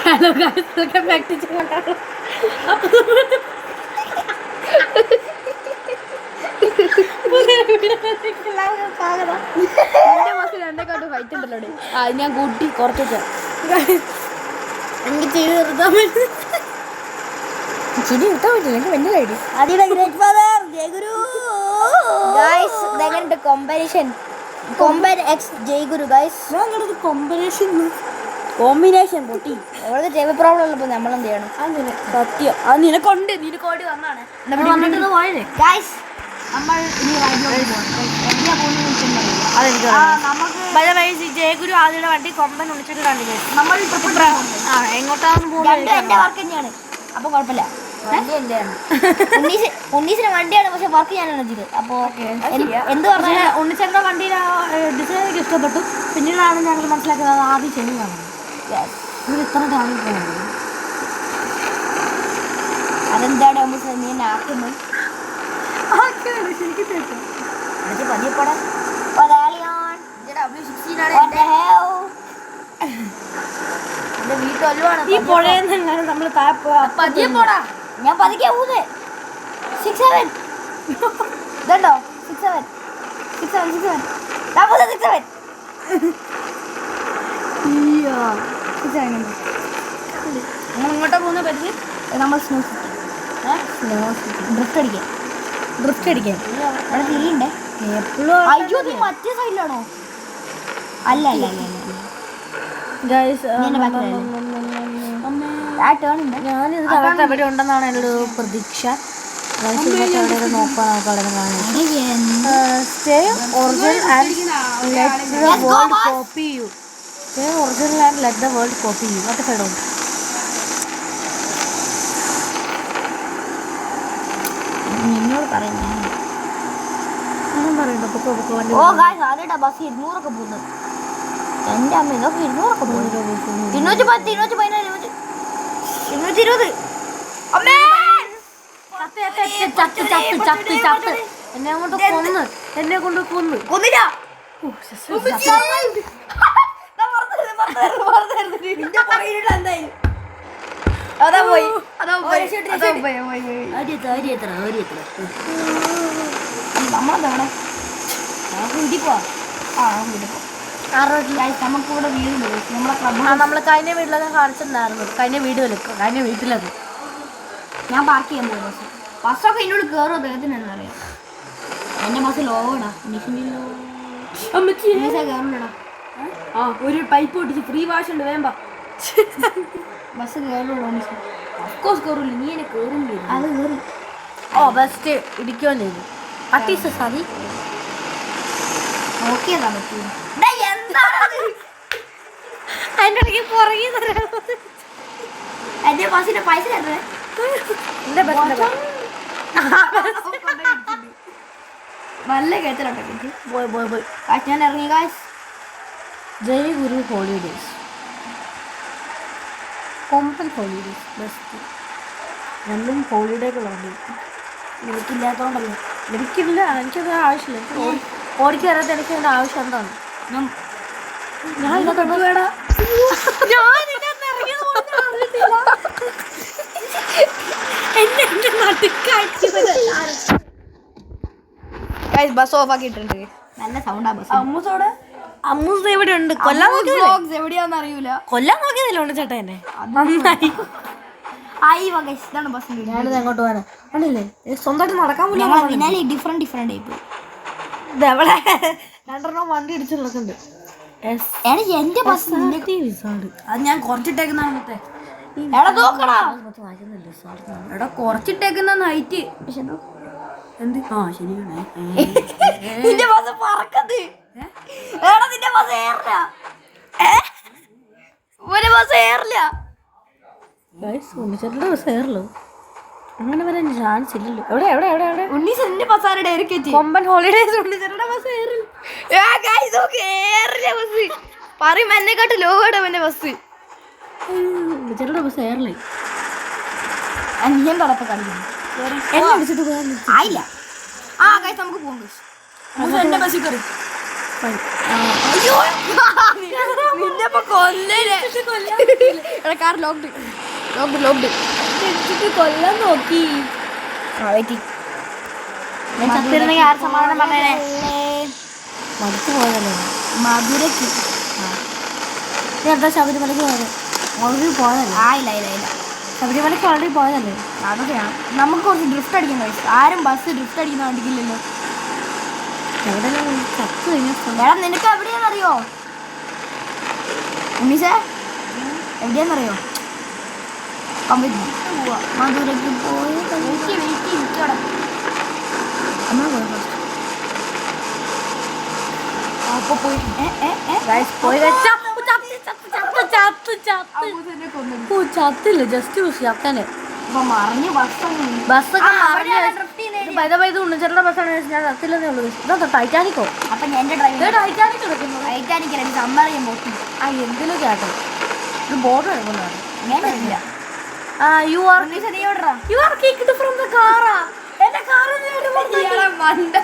Hello guys welcome back to channel. ഞാൻ കൂട്ടി കുറച്ചൊക്കെ എനിക്ക് ചെയ്ത് നിർത്താൻ പറ്റും. ചിരി നിർത്താൻ പറ്റില്ല. എനിക്ക് വലിയ idea combination Jai Guru guys combination പൊട്ടി അവൾക്ക് ചെവി പ്രോബ്ലം ഉള്ളപ്പോൾ നമ്മളെന്ത് ചെയ്യണം? അങ്ങനെ സത്യം അത് നിനക്കൊണ്ട് വന്നാണ് ജയഗുരു ആദ്യയുടെ വണ്ടി കൊമ്പൻ ഒളിച്ചിട്ട് കണ്ടില്ലേ? നമ്മൾ എങ്ങോട്ടാന്ന് പോകുന്നത് എന്റെ വർക്ക് തന്നെയാണ്. അപ്പൊ കുഴപ്പമില്ല. ഉണ്ണീസിന്റെ വണ്ടിയാണ്, പക്ഷെ വർക്ക് ഞാനാണ് ചെയ്തത്. അപ്പോ എന്ത് പറഞ്ഞാൽ ഉണ്ണിച്ചന്റെ വണ്ടിയുടെ ഡിസൈൻ എനിക്ക് ഇഷ്ടപ്പെട്ടു. പിന്നീടാണ് ഞങ്ങൾ മനസ്സിലാക്കുന്നത് ആദ്യം ചെയ്യുന്നതാണ്. ഇത്ര ടൈമിൽ പോകുന്നത് അതെന്താണ് നീ ആക്കുന്നത്? ഈ പുഴയെന്ന് നമ്മൾ ഞാൻ പതുക്കെ ഊന്ന് 6-7 ഇതുണ്ടോ 6-7 നമ്മൾ ഇങ്ങോട്ടാ പോകുന്ന പറ്റി നമ്മൾ ഡ്രിഫ്റ്റ് അടിക്കാൻ അവിടെ തിരിയുണ്ടേ എപ്പോഴും. അയ്യോ നീ മറ്റേ സൈഡിലാണോ? അല്ല ആ ടേൺ ഉണ്ട്. ഞാനിത് കറക്റ്റ് എവിടെ ഉണ്ടെന്നാണ് എൻ്റെ ഒരു പ്രതീക്ഷ. നോക്കാൻ stay original and let the world copy you. Stay original and let the world copy you. മറ്റേ സൈഡ് ഉണ്ട്. നിന്നോട് പറയുന്നേ ബസ് 200 പോകുന്നത്. എൻ്റെ അമ്മ ഇതൊക്കെ 200 പോകുന്നത്. 210 215 220 അമ്മേ ചത്ത് എന്നെ കൊണ്ട് കൊന്നില്ല. അതാ പോയി നമ്മളെന്താണ് നമുക്കിവിടെ വീടുണ്ട്. നമ്മളെ കഴിഞ്ഞ വീട്ടിലൊക്കെ കാണിച്ചിട്ടുണ്ടായിരുന്നു. കഴിഞ്ഞ വീട്ടിലത് ഞാൻ പാർക്ക് ചെയ്യാൻ പോയി. ബസ്സൊക്കെ എന്നോട് കയറും. അദ്ദേഹത്തിന് എന്താ പറയാ, എൻ്റെ ബസ് ലോടാ കയറുണ്ടടാ. ഒരു പൈപ്പ് പൊട്ടിച്ച് ഫ്രീ വാഷ് ഉണ്ട് വേമ്പ ബസ് കയറുള്ളൂ. അഫ്കോഴ്സ് കയറില്ല. നീ എന്നെ കയറുന്നില്ല. അത് കയറി ബസ്റ്റ് ഇടിക്കുകയും ചെയ്തു. അട്ടീസ് സാധി നോക്കിയതാ പറ്റൂ. അതിൻ്റെ ഇടയ്ക്ക് പുറകെ എൻ്റെ ബസ്സിന്റെ പൈസ തരേ. നല്ല കേട്ടലോട്ടെ പോയി ഞാൻ ഇറങ്ങി. ഗായ്സ് ജയഗുരു ഹോളിഡേയ്സ് കൊമ്പൻ ഹോളിഡേയ്സ് ബെസ്റ്റ്. രണ്ടും ഹോളിഡേകളാണ്. എനിക്കില്ലാത്തതുകൊണ്ടല്ലോ. എനിക്കില്ല, എനിക്കത് ആവശ്യമില്ല. ഓടിക്ക് വരാത്ത എനിക്ക് അതിൻ്റെ ആവശ്യം എന്താണ്? ബസ് ഓഫ് ആക്കിയിട്ടുണ്ട്. നല്ല സൗണ്ടാ ബസ്. അമ്മൂസ് എവിടെ ഉണ്ട്? കൊല്ലാൻ എവിടെയാന്ന് അറിയൂല. കൊല്ലാൻ നോക്കിയതല്ലേ ഉണ്ട് ചേട്ടാ എന്നെ. ഇതാണ് ബസ്. ഞാനിത് എങ്ങോട്ട് പോകാനാ ആണല്ലേ? സ്വന്തമായിട്ട് നടക്കാൻ പോലും ഡിഫറെന്റ് ആയിപ്പോ ഇതെവിടെ രണ്ടെണ്ണം വണ്ടി ഇടിച്ചു നടക്കുന്നുണ്ട്. എന്റെ ബസ് അത് ഞാൻ കുറച്ചിട്ടേക്കുന്നതാണ്. എടാ കുറച്ചിട്ടേക്കുന്ന നൈറ്റ്. എന്ത് ശരിയാണ്. നിന്റെ ബസ് പറക്കത്. നിന്റെ ബസ് ഏറില്ല. ഉണ്ണിച്ചേട്ടൻ്റെ ബസ് ഏറല്ലോ. അങ്ങനെ വരാൻ ചാൻസ് ഇല്ലല്ലോ. എവിടെ ഉണ്ണീസിന്റെ ബസ് ആരുടെ കൊമ്പൻ ഹോളിഡേയ്സ് ഉണ്ണിച്ചേട്ടൻ്റെ ബസ് ഏറില്ല. പറയും എന്നെക്കാട്ട് ലോകോടെ എന്റെ ബസ്. ഉണ്ണിച്ചേട്ടൻ്റെ ബസ് ഏറില്ലേ? ഞാൻ കളപ്പ കളിക്കുന്നു. ആയില്ല. നമുക്ക് പോകാം. എന്റെ ബസ്സിൽ കയറി. അയ്യോ നിന്നെ കൊല്ലേ കാർ ലോക്ക്ഡ് കൊല്ലാൻ നോക്കി. ചത്തിരുന്നെങ്കിൽ ആര് സമാധാനം പറഞ്ഞേ. മടുത്തു പോയതല്ലേ മധുരക്ക്. എന്താ ശബരിമലയ്ക്ക് പോയത്? ഓൾറെഡി പോയതല്ലേ? ഇല്ല ശബരിമലയ്ക്ക് ഓൾറെഡി പോയതല്ലേ? അതൊക്കെയാണ്. നമുക്ക് കുറച്ച് ഡ്രിഫ്റ്റ് അടിക്കാൻ കഴിച്ചു. ആരും ബസ് ഡ്രിഫ്റ്റ് അടിക്കുന്ന കണ്ടിട്ടില്ലല്ലോ. എവിടെ ചത്തു കഴിഞ്ഞാൽ നിനക്ക് എവിടെയാണെന്നറിയോ ഉമ്മീസേ? എവിടെയാണെന്നറിയോ? മധുരക്ക് പോയി ചത്തില്ല ജസ്റ്റ് ചത്തനെ ബസ്സൊക്കെ ഉണ്ണിച്ചേട്ടന്റെ ബസ്സാണ്. ഞാൻ ചത്തില്ലെന്നേ ഉള്ളൂ. ഇതാ ടൈറ്റാനിക്കോ? അപ്പൊ ടൈറ്റാനിക് എടുക്കുന്നു. ടൈറ്റാനിക്കല്ല സമ്മറിയാൻ പോയി. എന്തിലും ചേട്ടൻ ഒരു ബോർഡ് എടുക്കുന്നതാണ്. You are kicked from the car. എന്റെ കാർ മണ്ട.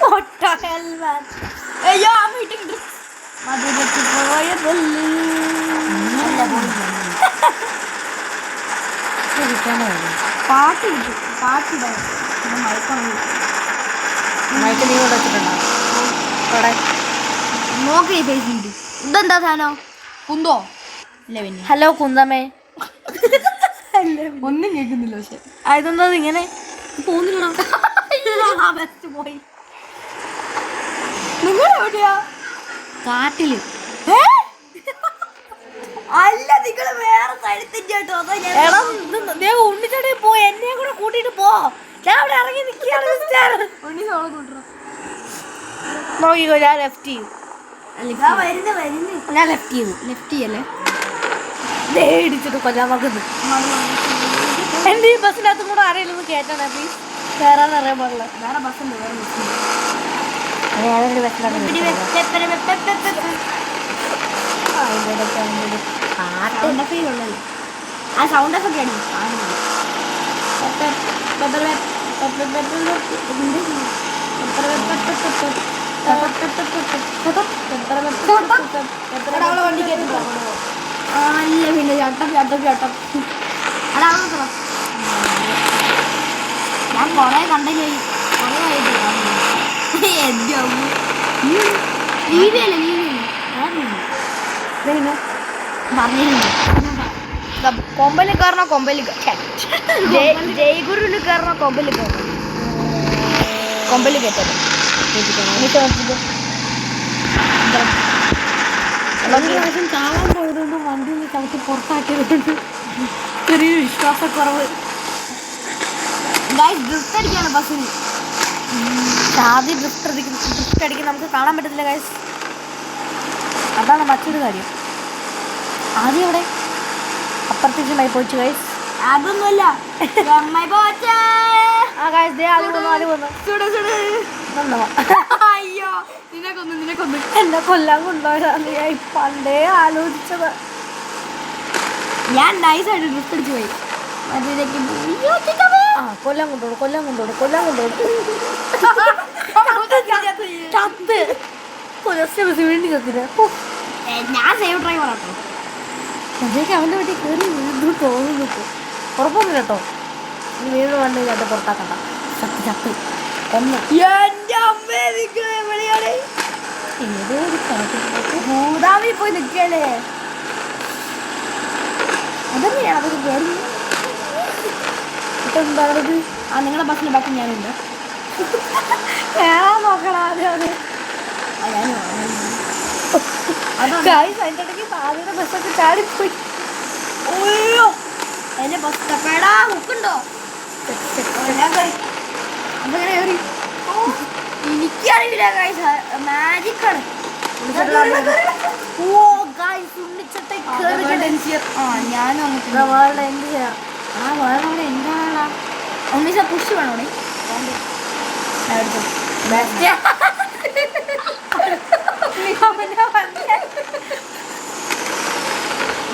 What the hell man? അയ്യോ I'm hitting this. മധുരക്ക് പോയതല്ലേ. പാട്ടിടാം. മൈക്ക് നീ കൊണ്ടുവച്ചിട്ടുണ്ടോ? നോക്കി പേശിട്ട് ഇതെന്താ സാധനം? കുന്തോ? ഹലോ കുന്തമേ. ഒന്നും കേൾക്കുന്നില്ല. പക്ഷെ ഇതെന്താ ഇങ്ങനെ പോകുന്നില്ല. പോയി നിങ്ങൾ എവിടെയാ? കാട്ടില്. അല്ല നിങ്ങൾ വേറെ സ്ഥലത്തിട്ടോ? ഉണ്ണിച്ചടി പോ, എന്നെ കൂടെ കൂട്ടിട്ട് പോ. ഞാൻ അവിടെ ഇറങ്ങി നിൽക്കുകയാണ്. നോക്കിക്കോ ഞാൻ ലെഫ്റ്റ് ചെയ്യും. ഞാൻ ലെഫ്റ്റ് ചെയ്യല്ലേ? ഇടിച്ചിട്ട് കൊല്ലാൻ നോക്കുന്നു. എന്റെ ഈ ബസ്സിനകത്തും കൂടെ ആരെങ്കിലും ഒന്ന് കേട്ടണേ പ്ലീസ്. കയറാന്ന് അറിയാൻ പാടില്ല. വേറെ ബസ്സുണ്ട്. ഏതൊരു ബസ്സിലാണ്? ആ സൗണ്ട് ഒക്കെ ആണ്. വണ്ടി കേട്ടോ? അല്ല പിന്നെ ചട്ടം ഞാൻ കൊറേ കണ്ടു. കൊമ്പല് കയറണോ? ജയ്ഗുരുവിന് കയറണോ? കൊമ്പല് കയറ്റത്. പ്രാവശ്യം ചാവാൻ പോയതുകൊണ്ട് വണ്ടി ചവിട്ടി പുറത്താക്കിയതുകൊണ്ട് ചെറിയൊരു വിശ്വാസക്കുറവ്. ഡ്രിഫ്റ്റ് അടിക്കാണ് ബസ്സിന്. ആദ്യം ഡ്രിഫ്റ്റ് അടിക്കും നമുക്ക് കാണാൻ പറ്റത്തില്ല ഗൈസ്. അതാണ് മറ്റൊരു കാര്യം. ആദ്യം ഇവിടെ അപ്രത്യക്ഷമായി പോയിച്ചു ഗൈസ്. അതൊന്നുമല്ല. അയ്യോ നിന്നെ കൊന്നു. എന്നെ കൊല്ലാൻ കൊണ്ടുപോയതാണ് ഞാൻ പണ്ടേ ആലോചിച്ചത്. ഞാൻ നൈസായിട്ട് ഡ്രിഫ്റ്റ് അടിച്ചു പോയി. കൊല്ലാൻ കൊണ്ടോട് ചത്ത് വേണ്ടി ചത്തില്ല. ഞാൻ സേവ് ഡ്രൈവർ ആട്ടോ. അതൊക്കെ അവൻ്റെ വീട്ടിൽ കയറി വീണ്ടും തോന്നുന്നു. ഉറപ്പൊന്നുമില്ല കേട്ടോ. വീണ്ടും വണ്ടി ചത്ത് പുറത്താക്കണ്ട. ചത്ത് ഒന്ന് ഏതോ ഒരു ഭൂതാവി പോയി നിൽക്കല്ലേ. അതെങ്ങനെയാണ് അതൊക്കെ കയറി? എന്താണത്? നിങ്ങളുടെ ബസ്സിൻ്റെ ബാക്കി ഞാനുണ്ട്. കയറാൻ നോക്കണം ആദ്യം. അതിൻ്റെ പാതിയുടെ ബസ്സൊക്കെ ചാടിപ്പോയി. ഓയ്യോ എന്റെ ബസ് തപ്പേടാ ഹുക്കുണ്ടോ? എനിക്കറിയില്ല മാജിക്കാണ്. ഞാനും വേൾഡ് എന്ത് ചെയ്യാം? വേൾഡ് അവിടെ എന്താണാ? ഒന്നിച്ച പുഷ് വേണോടെ.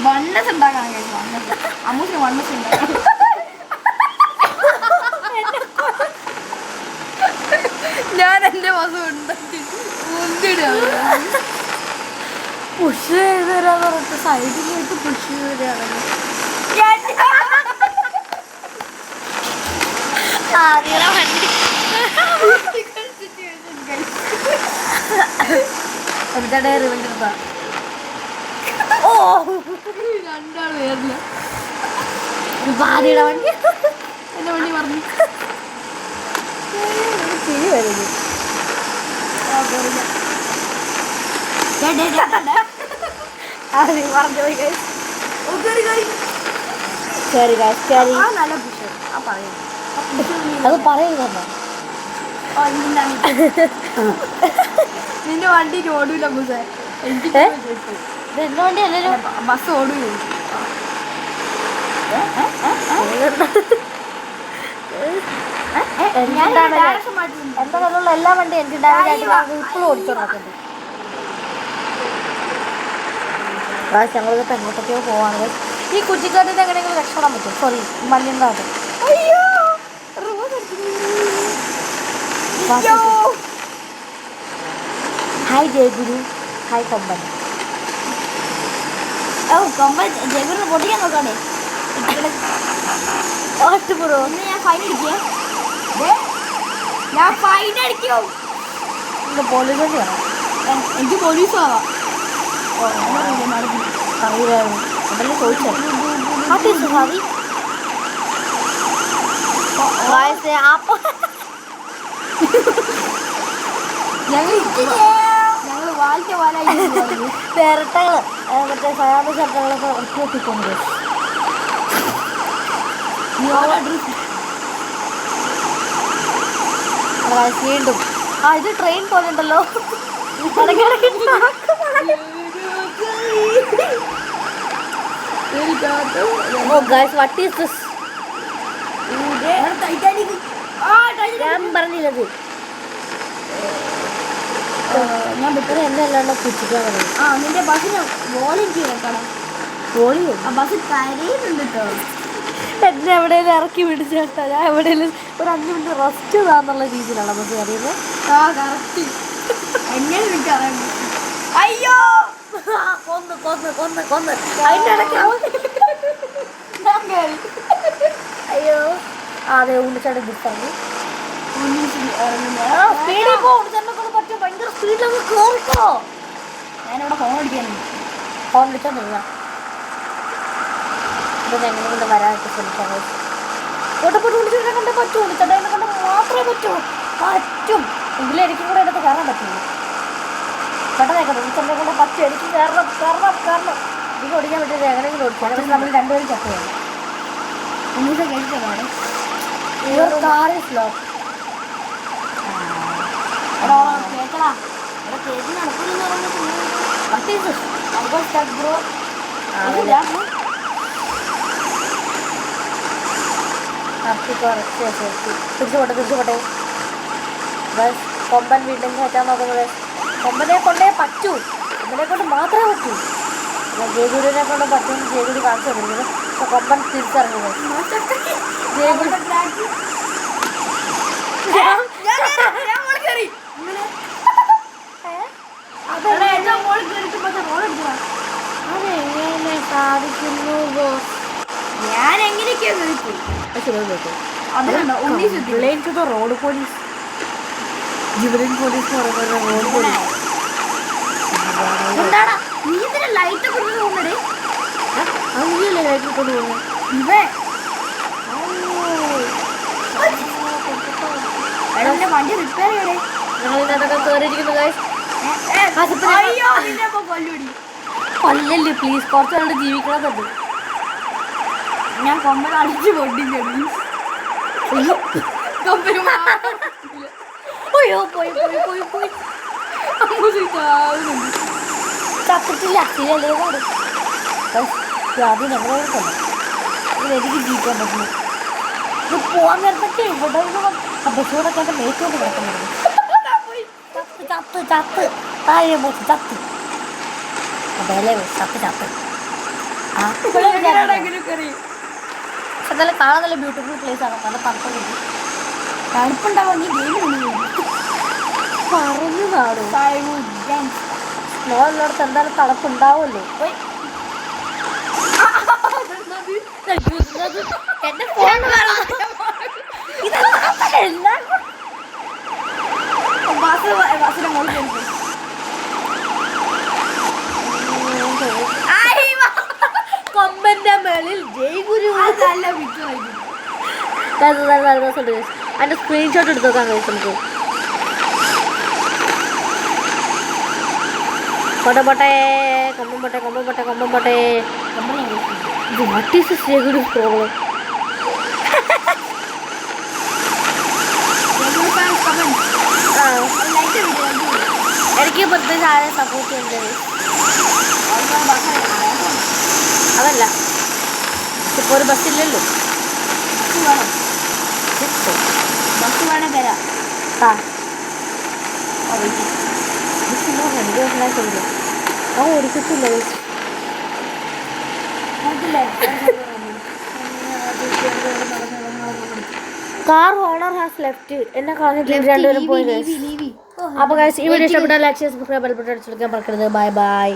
വണ്ണസ് ഉണ്ടാക്കണം. അമ്മൂസിന് വണ്ണസ് ഉണ്ടാക്കണം. ഞാൻ എന്റെ ബസ് ഉണ്ടാക്കി പുഷ് ചെയ്ത് തരാന്ന് പറഞ്ഞിട്ട് സൈഡിലേക്ക് പുഷ് ചെയ്ത് തരാണ്. ഓ രണ്ടാൾ വേറില്ല. ഭാര്യയുടെ വണ്ടി എന്റെ വണ്ടി പറഞ്ഞു ചിരി വരുന്നു. അത് പറയുന്നോ നിന്റെ വണ്ടി ഓടൂല ബസ്. എന്റെ വണ്ടി അല്ലല്ലോ, ബസ് ഓടൂല. എന്താ കയ്യിലുള്ള എല്ലാ വണ്ടി എൻജിൻ ഡാമേജ് ഇപ്പോഴും ഓടിച്ചോണ്ടിരിക്കുന്നത്. ഞങ്ങളിപ്പോ എങ്ങോട്ടൊക്കെയോ പോവാണ്. ഈ കുറ്റിക്കാട്ടിന് എങ്ങനെയെങ്കിലും രക്ഷപ്പെടാൻ പറ്റും. സോറി, മഞ്ഞിണ്ടാകും. ഹായ് ജയഗുരു. ഹായ് കൊമ്പൻ. ഓ കൊമ്പൻ ജയഗുരു പൊട്ടിക്കാൻ നോക്കാണേ. ഞാൻ ഫൈൻ അടിക്കേ. ഞാൻ ഫൈൻ അടിക്കോ. പോലീസ് വണ്ടിയാണോ? എനിക്ക് പോലീസ് ആവാം. അതല്ലേ ചോദിച്ചത്. ഞങ്ങള് വാലിന്റെ വാലായി നേരട്ടകള് മറ്റേ സയാബ ശബ്ദങ്ങളൊക്കെ ഒട്ടിക്കൊണ്ടു. വീണ്ടും ഇത് ട്രെയിൻ പോലെ ഉണ്ടല്ലോ. ഞാൻ പറഞ്ഞില്ലത്. ഞാൻ വിട്ടത് എന്നെ അല്ലാണ്ട് കുച്ചിക്കാൻ പറഞ്ഞു. നിന്റെ ബസ്സിന് വോളിയം ചെയ്യണം. വോളിയം ബസ് കരയുന്നുണ്ട് കേട്ടോ. എന്നെ എവിടെയെങ്കിലും ഇറക്കി പിടിച്ചേട്ടാ. ഞാൻ എവിടെയെങ്കിലും ഒരു 5 മിനിറ്റ് റെസ്റ്റ് താന്നുള്ള രീതിയിലാണ് ബസ് കറിയുന്നത്. അയ്യോ കൊന്ന് കൊന്ന് കൊന്ന് കൊന്ന് അതിൻ്റെ ഇടയ്ക്ക് അയ്യോ അതെ ഉണ്ണിച്ചാണ്ട് ബുക്കാണ്. സ്പീഡിൽ പോ. ഉണ്ണിച്ചാണ്ടിനെ കൊണ്ട് പറ്റും. ഭയങ്കര സ്പീഡിലൊക്കെ കേറിക്കോ. ഞാനിവിടെ ഹോൺ അടിക്കാനുണ്ട്. ഹോൺ വിളിച്ചാൽ മതിയാ. എങ്ങനെ കൊണ്ട് വരാനായിട്ട് ശ്രമിക്കാം. ഒട്ടപ്പെട്ട് ഉണ്ണിച്ചാണ്ടിനെ കൊണ്ട് പറ്റും. ഉണ്ണിച്ചാണ്ടിനെ കൊണ്ട് മാത്രമേ പറ്റൂ. പറ്റും എങ്കിലും എനിക്കും കൂടെ അതിനകത്ത് കയറാൻ പറ്റില്ല. പെട്ടെന്നേക്കട്ടെ. ഉണ്ണിച്ചാണ്ടിനെ കൊണ്ട് പറ്റും. എനിക്ക് കയറണം കയറണം കയറണം. എനിക്ക് ഓടിക്കാൻ പറ്റില്ല. എങ്ങനെയെങ്കിലും ഓടിക്കാം. പക്ഷെ നമ്മൾ രണ്ടുപേരും ചക്കയാണ്. ഉണ്ണീസ കേട്ടിട്ടാണ് യുവർ കാർ ഈസ് ലോക്ക്. കേട്ടടാ ഇവിടെ കേട്ടിന് നടക്കുന്നെന്ന് പറഞ്ഞിട്ട് ബ്രോ തിരിച്ചുപോട്ടെ തിരിച്ചുപോട്ടെ. ബസ് കൊമ്പൻ വീണ്ടും കയറ്റാൻ നോക്കുന്നത്. കൊമ്പനെ കൊണ്ടേ പറ്റൂ. കൊമ്പനെ കൊണ്ട് മാത്രമേ പറ്റൂ. ജയഗുരുവിനെ കൊണ്ട് പറ്റും. ജയഗുരു കാണിച്ചു തന്നിരിക്കുന്നത്. അപ്പോൾ കൊമ്പൻ തിരിച്ചറിഞ്ഞത്. ജയഗുരു അതെങ്ങനെ സാധിക്കുന്നു? ഞാൻ എങ്ങനെയൊക്കെയാ റോഡ് പോലീസ് ജിവലിൻ പോലീസ് റോഡ് പോലീസ്. എന്താടാ നീ ഇതിന് ലൈറ്റ് കൊണ്ട് പോകുന്നേ? നീയല്ലേ ലൈറ്റ് കൊണ്ട് പോകുന്നത്? വണ്ടി റിപ്പയർ ചെയ്യണേ. ഞങ്ങളിതൊക്കെ കയറിയിരിക്കുന്നു. കൊല്ലല്ലേ പ്ലീസ്. കുറച്ച് നാളുടെ ജീവിക്കണമെന്നുണ്ട്. ഞാൻ കൊമ്പൻ അടിച്ച് പൊട്ടിച്ചു. അയ്യോ പോയി പോയി പോയി പോയി ചത്തിട്ടില്ല. അച്ഛനല്ലേ പാടും. ആദ്യം ഞങ്ങളോടൊക്കെ എനിക്ക് ജീവിക്കാൻ പറ്റുന്നു. ഇത് പോകാൻ നേരത്തൊക്കെ ഇവിടെ ബസ്സോടൊക്കെ എൻ്റെ മേത്തോട്ട് കിടക്കുന്നത്. ചത്ത് ചത്ത് ചത്ത് താഴെ പോയി ചത്ത്. അതല്ലേ ചത്ത് ചത്ത്. എന്നാലും കാണാൻ നല്ല ബ്യൂട്ടിഫുൾ പ്ലേസ് ആണ്. നല്ല തണുപ്പൊക്കെ തണുപ്പുണ്ടാവും. നീ ഗെയിം പറഞ്ഞു നാടും സ്നോ ഉള്ളിടത്ത് എന്തായാലും തണുപ്പുണ്ടാവുമല്ലോ. എന്റെ ഫോൺ ബസ്സിന്റെ മുകളിൽ കൊമ്പന്റെ മേളിൽ ജയ് ഗുരു. അതിന്റെ സ്ക്രീൻഷോട്ട് എടുത്ത് നോക്കാൻ കഴിയും നമുക്ക്. കൊണ്ടപോട്ടെ കൊമ്പം പോട്ടെ കൊമ്പം പോട്ടെ കൊമ്പം പോട്ടെ. What is Jai Guru problem? എനിക്ക് പ്രത്യേകിച്ച് ആരെ സപ്പോർട്ട് ചെയ്യേണ്ടത് അതല്ല. ഇപ്പോൾ ഒരു ബസ്സില്ലല്ലോ. ബസ് വേണം തരാം. ഓടിക്കത്തില്ല. Car owner has left. എന്നെ കളഞ്ഞിട്ട് രണ്ടുപേരും പോയി. അപ്പോൾ ഈ വീഡിയോ ഇഷ്ടപ്പെട്ടാൽ ലൈക്ക് ചെയ്ത് സബ്സ്ക്രൈബ് ബെൽ ബട്ടൺ അടിച്ചെടുക്കാൻ മറക്കരുത്. Bye bye.